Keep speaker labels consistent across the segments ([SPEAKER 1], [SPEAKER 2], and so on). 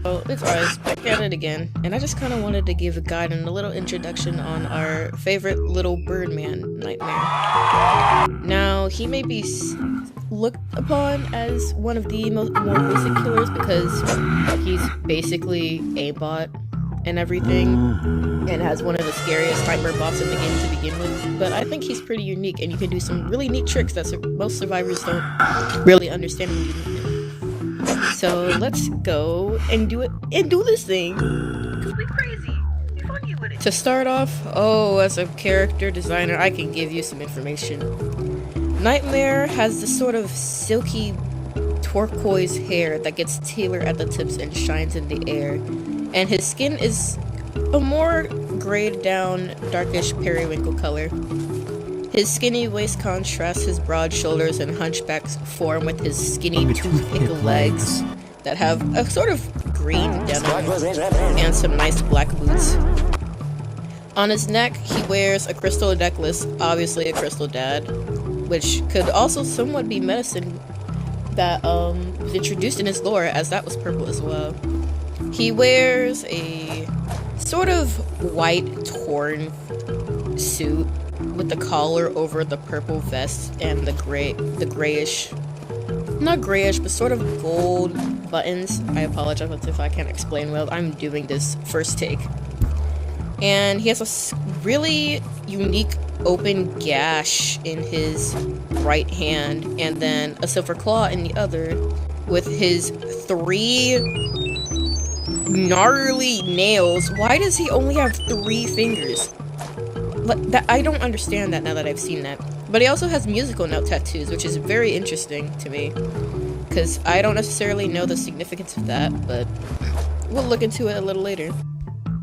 [SPEAKER 1] So it's ours, back at it again, and I just kind of wanted to give a guide and a little introduction on our favorite little birdman, Nightmare. Now, he may be looked upon as one of the more basic killers because he's basically aimbot and everything, and has one of the scariest nightmare bots in the game to begin with, but I think he's pretty unique, and you can do some really neat tricks that most survivors don't really understand when you do them. So let's go and do it and do this thing.
[SPEAKER 2] Cause we crazy. We funny with it.
[SPEAKER 1] To start off, as a character designer, I can give you some information. Nightmare has this sort of silky turquoise hair that gets tailored at the tips and shines in the air. And his skin is a more grayed down, darkish periwinkle color. His skinny waist contrasts his broad shoulders and hunchback form with his skinny toothpick legs that have a sort of green denim and some nice black boots. On his neck, he wears a crystal necklace, obviously a crystal dad, which could also somewhat be medicine that was introduced in his lore, as that was purple as well. He wears a sort of white torn suit with the collar over the purple vest and the grayish, not grayish, but sort of gold buttons. I apologize if I can't explain well. I'm doing this first take. And he has a really unique open gash in his right hand, and then a silver claw in the other, with his 3 gnarly nails. Why does he only have 3 fingers? I don't understand that now that I've seen that. But he also has musical note tattoos, which is very interesting to me, because I don't necessarily know the significance of that, but we'll look into it a little later.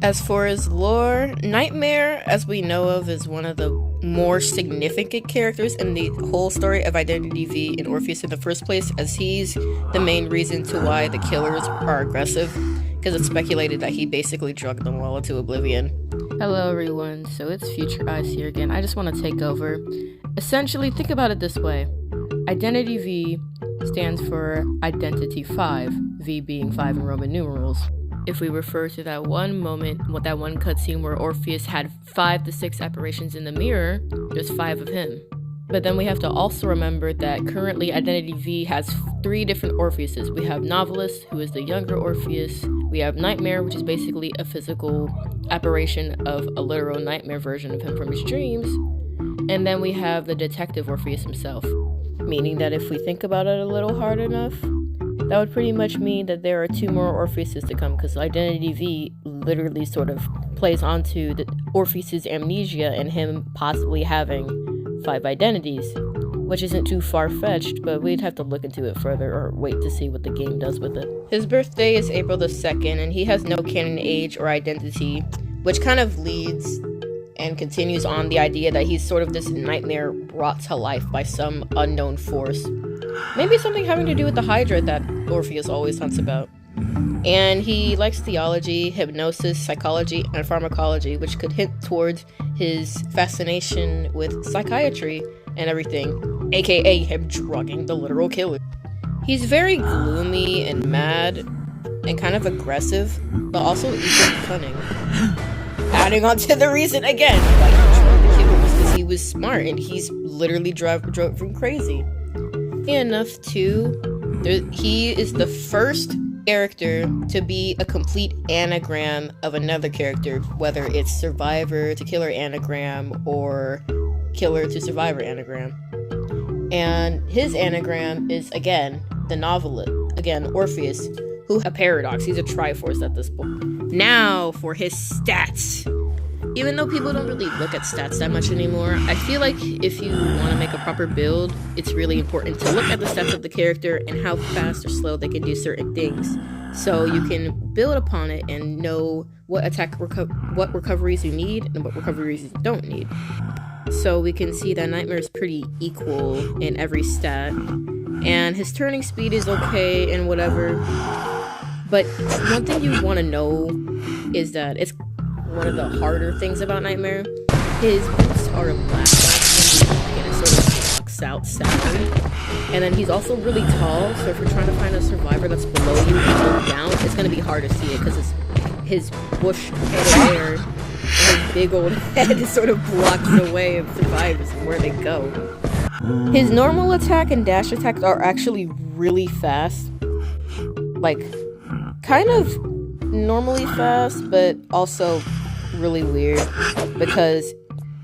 [SPEAKER 1] As for his lore, Nightmare, as we know of, is one of the more significant characters in the whole story of Identity V and Orpheus in the first place, as he's the main reason to why the killers are aggressive, because it's speculated that he basically drugged them all into oblivion. Hello everyone, so it's Future Eyes here again. I just want to take over. Essentially, think about it this way. Identity V stands for Identity 5, V being 5 in Roman numerals. If we refer to that one moment, that one cutscene where Orpheus had 5 to 6 apparitions in the mirror, there's 5 of him. But then we have to also remember that currently Identity V has 3 different Orpheuses. We have Novelist, who is the younger Orpheus. We have Nightmare, which is basically a physical apparition of a literal nightmare version of him from his dreams. And then we have the Detective Orpheus himself. Meaning that if we think about it a little hard enough, that would pretty much mean that there are 2 more Orpheuses to come, because Identity V literally sort of plays onto the Orpheus's amnesia and him possibly having 5 identities, which isn't too far-fetched, but we'd have to look into it further or wait to see what the game does with it. His birthday is April the 2nd, and he has no canon age or identity, which kind of leads and continues on the idea that he's sort of this nightmare brought to life by some unknown force. Maybe something having to do with the Hydra that Orpheus always hunts about. And he likes theology, hypnosis, psychology, and pharmacology, which could hint towards his fascination with psychiatry and everything, aka him drugging the literal killer. He's very gloomy and mad and kind of aggressive, but also equally cunning. Adding on to the reason again why he drugged the killer was because he was smart, and he's literally drove him crazy. Enough too, he is the first character to be a complete anagram of another character, whether it's survivor to killer anagram or killer to survivor anagram. And his anagram is, again, the novelist, again, Orpheus, who a paradox. He's a triforce at this point. Now for his stats. Even though people don't really look at stats that much anymore, I feel like if you want to make a proper build, it's really important to look at the stats of the character and how fast or slow they can do certain things, so you can build upon it and know what what recoveries you need and what recoveries you don't need. So we can see that Nightmare is pretty equal in every stat, and his turning speed is okay and whatever. But one thing you want to know is that it's one of the harder things about Nightmare. His boots are loud and it sort of blocks out sound. And then he's also really tall, so if you're trying to find a survivor that's below you and look down, it's going to be hard hard to see it because his bush head hair and his big old head sort of blocks the way of survivors and where they go. His normal attack and dash attacks are actually really fast. Like, kind of normally fast, but also really weird. Because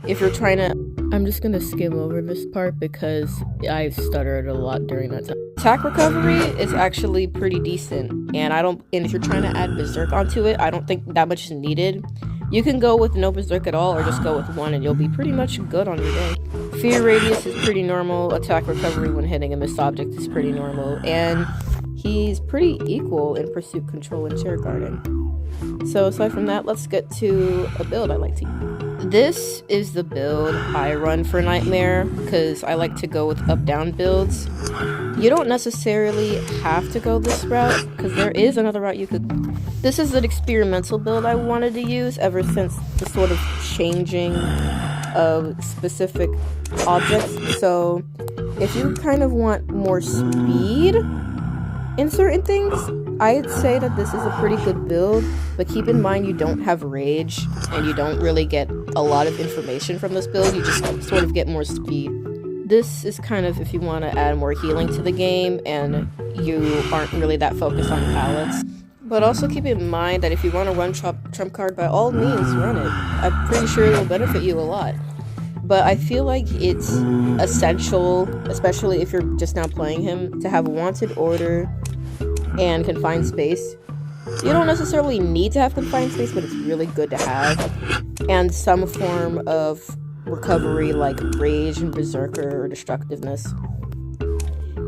[SPEAKER 1] if you're trying to... I'm just gonna skim over this part because I stuttered a lot during that time. Attack recovery is actually pretty decent, and if you're trying to add berserk onto it, I don't think that much is needed. You can go with no berserk at all, or just go with one, and you'll be pretty much good on your day. Fear radius is pretty normal. Attack recovery when hitting a missed object is pretty normal, and he's pretty equal in pursuit control and chair guarding. So aside from that, let's get to a build I like to use. This is the build I run for Nightmare, because I like to go with up-down builds. You don't necessarily have to go this route, because there is another route you could... This is an experimental build I wanted to use ever since the sort of changing of specific objects. So if you kind of want more speed in certain things, I'd say that this is a pretty good build, but keep in mind you don't have rage, and you don't really get a lot of information from this build, you just sort of get more speed. This is kind of if you want to add more healing to the game, and you aren't really that focused on pallets. But also keep in mind that if you want to run Trump Card, by all means, run it. I'm pretty sure it will benefit you a lot. But I feel like it's essential, especially if you're just now playing him, to have Wanted Order and Confined Space. You don't necessarily need to have Confined Space, but it's really good to have. And some form of recovery like Rage and Berserker or Destructiveness.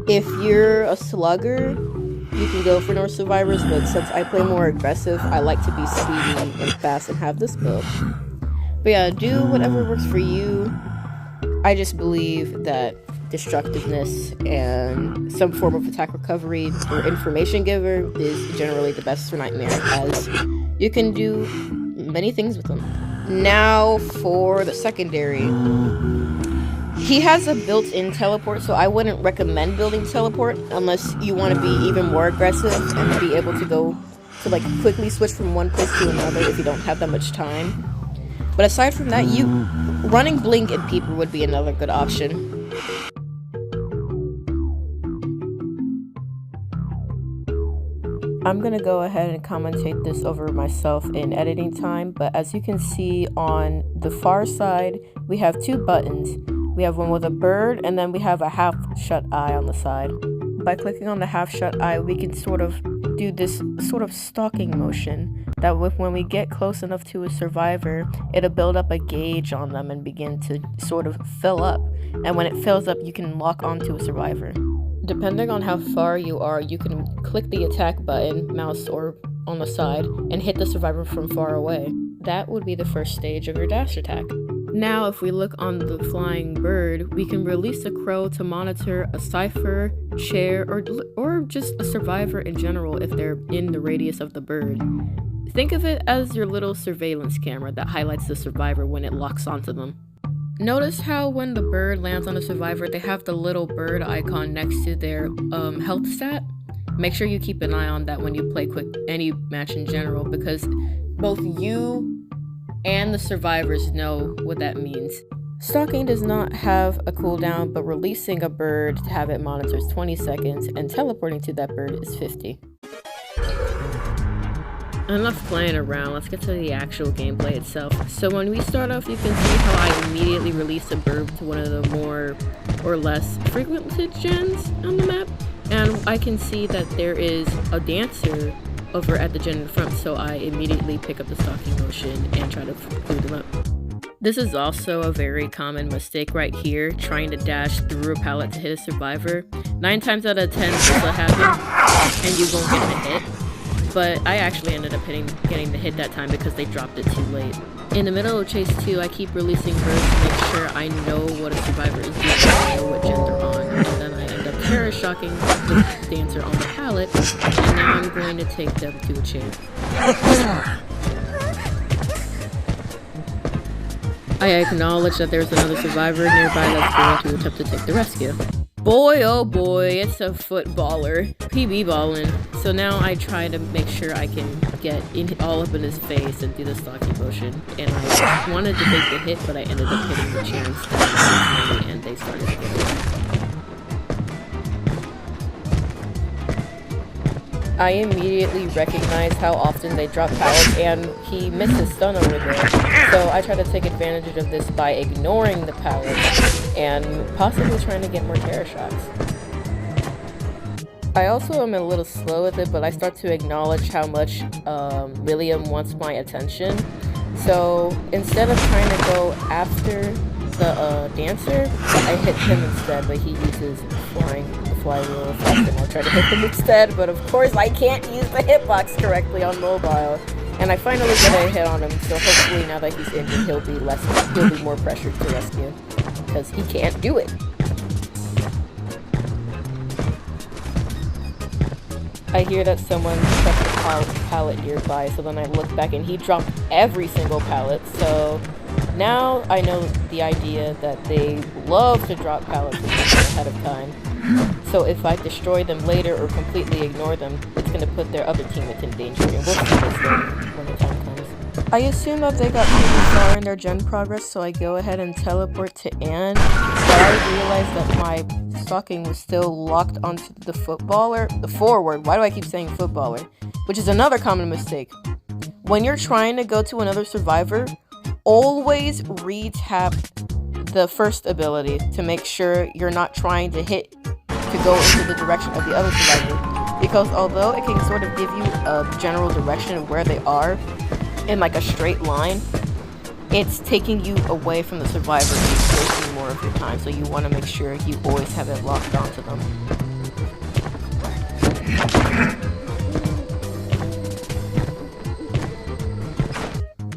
[SPEAKER 1] If you're a slugger, you can go for North Survivors, but since I play more aggressive, I like to be speedy and fast and have this build. But yeah, do whatever works for you. I just believe that Destructiveness and some form of attack recovery or information giver is generally the best for Nightmare, as you can do many things with them. Now for the secondary. He has a built-in teleport, so I wouldn't recommend building teleport unless you want to be even more aggressive and be able to go to like quickly switch from one place to another if you don't have that much time. But aside from that, running Blink and Peeper would be another good option. I'm gonna go ahead and commentate this over myself in editing time, but as you can see on the far side, we have two buttons. We have one with a bird, and then we have a half-shut eye on the side. By clicking on the half-shut eye, we can sort of do this sort of stalking motion that when we get close enough to a survivor, it'll build up a gauge on them and begin to sort of fill up. And when it fills up, you can lock onto a survivor. Depending on how far you are, you can click the attack button, mouse or on the side, and hit the survivor from far away. That would be the first stage of your dash attack. Now, if we look on the flying bird, we can release a crow to monitor a cipher, chair, or just a survivor in general if they're in the radius of the bird. Think of it as your little surveillance camera that highlights the survivor when it locks onto them. Notice how when the bird lands on a survivor, they have the little bird icon next to their health stat? Make sure you keep an eye on that when you play any match in general, because both you and the survivors know what that means. Stalking does not have a cooldown, but releasing a bird to have it monitor is 20 seconds, and teleporting to that bird is 50. Enough playing around, let's get to the actual gameplay itself. So when we start off, you can see how I immediately release a bird to one of the more or less frequented gens on the map. And I can see that there is a dancer over at the gen in front, so I immediately pick up the stalking motion and try to clue them up. This is also a very common mistake right here, trying to dash through a pallet to hit a survivor. 9 times out of 10 this will happen, and you won't get the hit. But I actually ended up getting the hit that time because they dropped it too late. In the middle of Chase 2, I keep releasing birds to make sure I know what a survivor is doing, I know what gen they're on, and then I end up terror shocking the dancer on the pallet, and now I'm going to take them to a chair. I acknowledge that there's another survivor nearby that's going to attempt to take the rescue. Boy, oh boy, it's a footballer. PB ballin'. So now I try to make sure I can get all up in his face and do the stocky motion. And I wanted to make the hit, but I ended up hitting the chair instead, and they started to get away. I immediately recognized how often they drop pallets, and he missed his stun over there. So I try to take advantage of this by ignoring the pallets and possibly trying to get more terror shots. I also am a little slow with it, but I start to acknowledge how much William wants my attention. So instead of trying to go after the dancer, I hit him instead, but he uses the flywheel effect, and I try to hit him instead, but of course I can't use the hitbox correctly on mobile. And I finally get a hit on him, so hopefully now that he's injured, he'll be more pressured to rescue, because he can't do it. I hear that someone dropped a pallet nearby, so then I look back and he dropped every single pallet, so now I know the idea that they love to drop pallets ahead of time. So if I destroy them later or completely ignore them, it's going to put their other teammates in danger, and we'll see this later when the time comes. I assume that they got pretty far in their gen progress, so I go ahead and teleport to Anne, but I realized that my stocking was still locked onto the forward. Why do I keep saying footballer? Which is another common mistake. When you're trying to go to another survivor, always re-tap the first ability to make sure you're not trying to go into the direction of the other survivor, because although it can sort of give you a general direction of where they are in like a straight line, it's taking you away from the survivor and it's wasting more of your time, so you want to make sure you always have it locked onto them.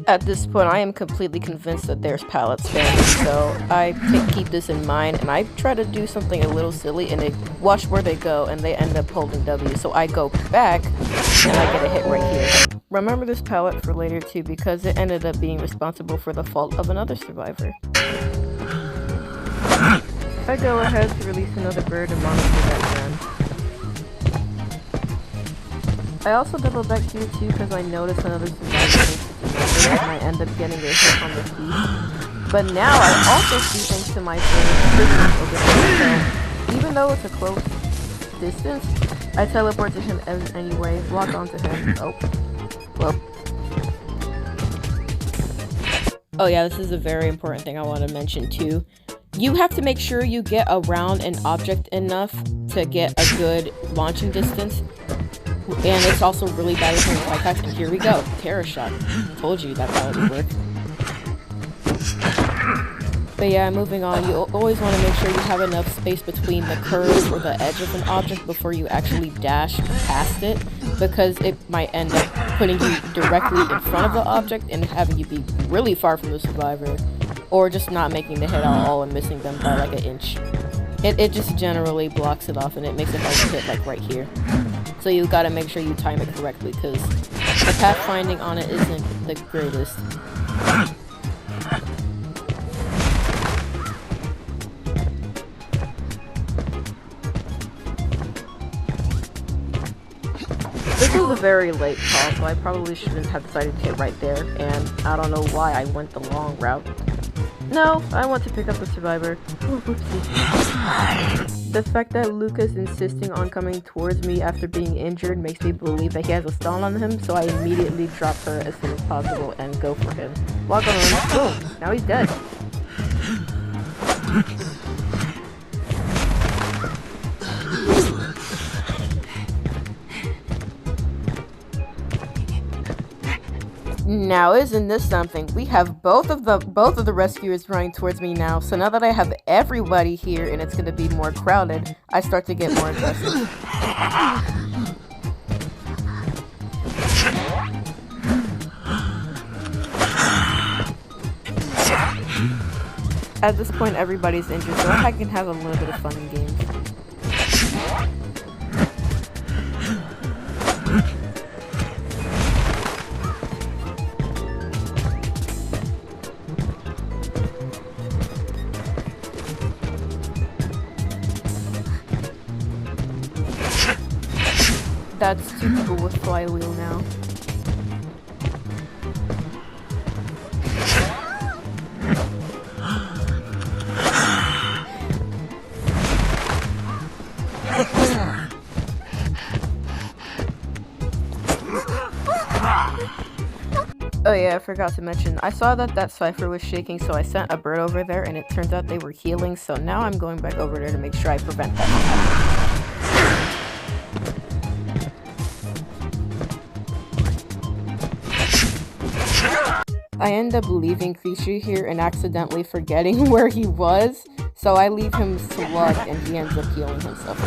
[SPEAKER 1] At this point, I am completely convinced that there's pallet spamming, so I keep this in mind, and I try to do something a little silly, and watch where they go, and they end up holding W, so I go back, and I get a hit right here. Remember this pallet for later too, because it ended up being responsible for the fault of another survivor. I go ahead to release another bird and monitor that gun. I also double back here too, because I noticed another survivor and I end up getting a hit on the feet. But now I also see, thanks to my brain over there, so even though it's a close distance, I teleport to him anyway, lock onto him. Oh yeah, this is a very important thing I want to mention too. You have to make sure you get around an object enough to get a good launching distance. And it's also really bad with him like that. And here we go. Terror shot. Told you that would work. But yeah, moving on. You always want to make sure you have enough space between the curve or the edge of an object before you actually dash past it, because it might end up putting you directly in front of the object and having you be really far from the survivor, or just not making the hit at all and missing them by like an inch. It just generally blocks it off, and it makes it hard to hit like right here. So you gotta make sure you time it correctly, because the pathfinding on it isn't the greatest. This was a very late call, so I probably shouldn't have decided to hit right there, and I don't know why I went the long route. No, I want to pick up the survivor. Oh, whoopsie. The fact that Luke is insisting on coming towards me after being injured makes me believe that he has a stun on him, so I immediately drop her as soon as possible and go for him. Walk on him. Boom! Now he's dead. Now isn't this something? We have both of the rescuers running towards me now, so now that I have everybody here and it's gonna be more crowded, I start to get more aggressive. At this point everybody's injured, so I can have a little bit of fun in games. That's 2 people with flywheel now. Oh yeah, I forgot to mention, I saw that cipher was shaking, so I sent a bird over there, and it turns out they were healing, so now I'm going back over there to make sure I prevent that from happening. I end up leaving Creature here and accidentally forgetting where he was, so I leave him slugged and he ends up healing himself.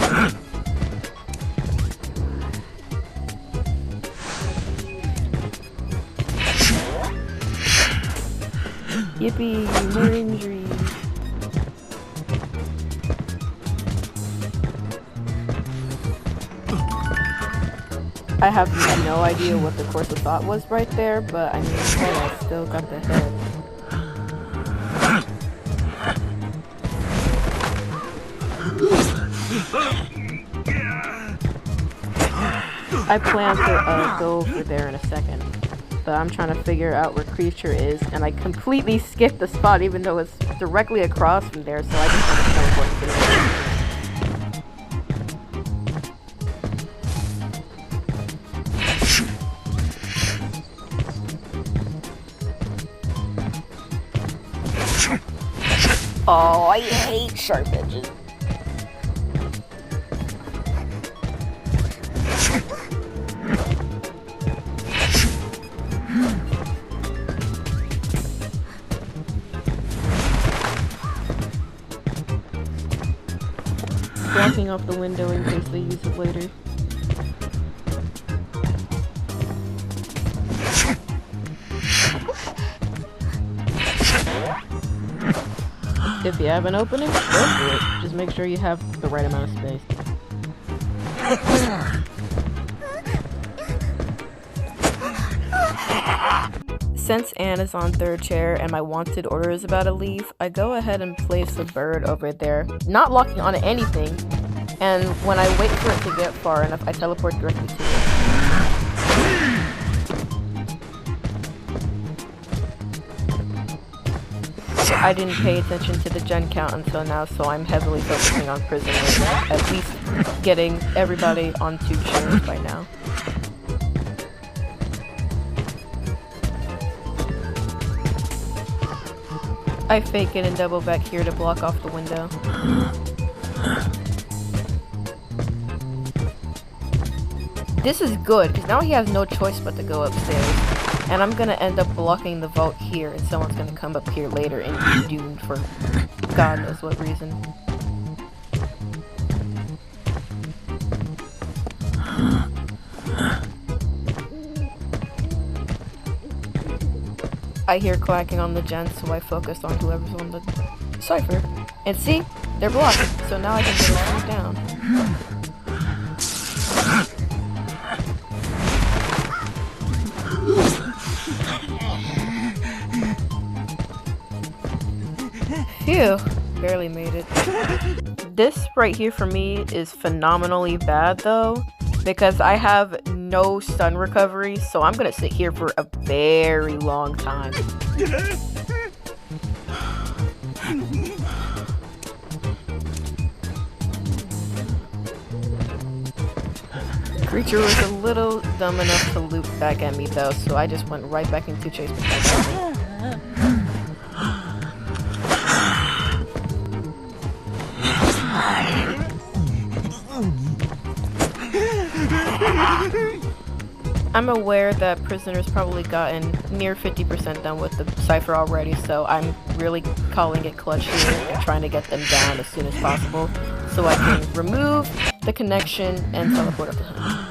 [SPEAKER 1] Yippee, more injuries. I have no idea what the course of thought was right there, but I mean, I still got the head. I plan to go over there in a second. But I'm trying to figure out where Creature is, and I completely skipped the spot even though it's directly across from there, so I just want to teleport to it. Oh, I hate sharp edges. Blocking off the window in case they use it later. If you have an opening, go for it. Just make sure you have the right amount of space. Since Anne is on 3rd chair and my wanted order is about to leave, I go ahead and place a bird over there, not locking on anything, and when I wait for it to get far enough, I teleport directly to it. I didn't pay attention to the gen count until now, so I'm heavily focusing on prison right now, at least getting everybody on 2 chairs by now. I fake it and double back here to block off the window. This is good, because now he has no choice but to go upstairs. And I'm gonna end up blocking the vault here, and someone's gonna come up here later and be doomed for God knows what reason. I hear clacking on the gen, so I focus on whoever's on the cipher. And see? They're blocked, so now I can get them down. Phew, barely made it. This right here for me is phenomenally bad though, because I have no stun recovery, so I'm gonna sit here for a very long time. Creature was a little dumb enough to loop back at me though, so I just went right back into chase. I'm aware that prisoners probably gotten near 50% done with the cipher already, so I'm really calling it clutch here and trying to get them down as soon as possible so I can remove the connection and teleport up to him.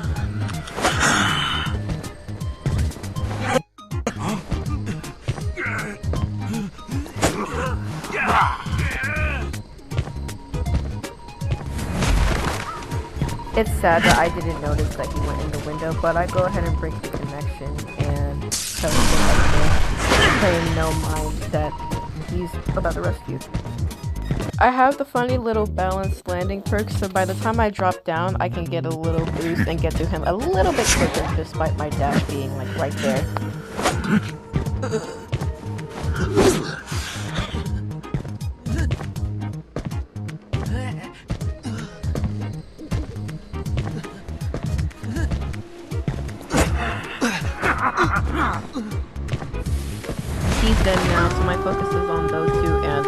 [SPEAKER 1] It's sad that I didn't notice that he went in the window, but I go ahead and break the connection and tell him to pay him no mind that he's about to rescue. I have the funny little balanced landing perk, so by the time I drop down, I can get a little boost and get to him a little bit quicker, despite my dash being like right there. He's dead now, so my focus is on those two, and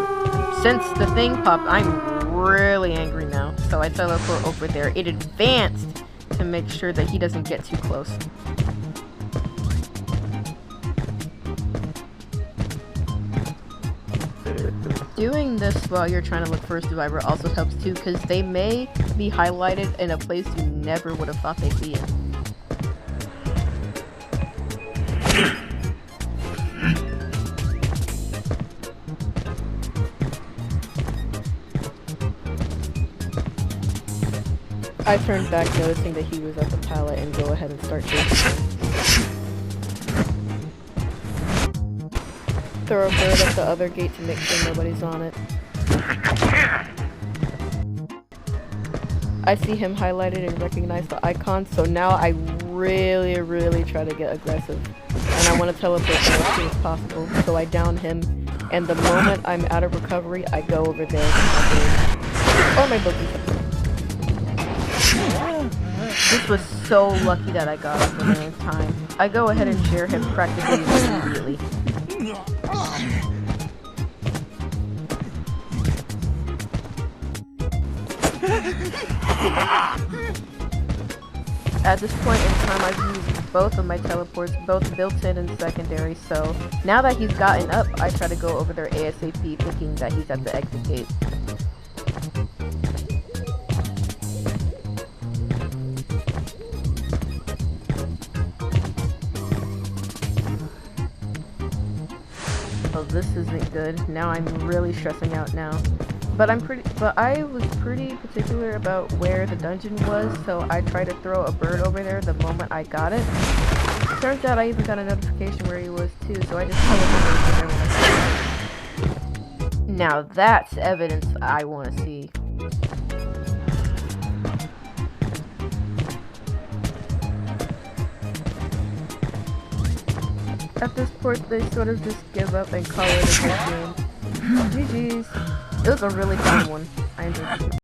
[SPEAKER 1] since the thing popped, I'm really angry now. So I teleport over there. It advanced to make sure that he doesn't get too close. Doing this while you're trying to look for a survivor also helps too, because they may be highlighted in a place you never would have thought they'd be in. I turned back, noticing that he was at the pallet, and go ahead and start chasing him. Throw a bird at the other gate to make sure nobody's on it. I see him highlighted and recognize the icon, so now I really try to get aggressive. And I want to teleport there as soon as possible, so I down him, and the moment I'm out of recovery, I go over there or my bookie. This was so lucky that I got over there in time. I go ahead and share him practically immediately. At this point in time, I've used both of my teleports, both built-in and secondary, so now that he's gotten up, I try to go over there ASAP, thinking that he's at the exit gate. Oh, this isn't good. Now I'm really stressing out now. But I was pretty particular about where the dungeon was, so I tried to throw a bird over there the moment I got it. Turns out I even got a notification where he was too, so I just teleported over there when I saw it. Now that's evidence I want to see. At this point, they sort of just give up and call it a good game. GG's. It was a really fun one. I enjoyed it.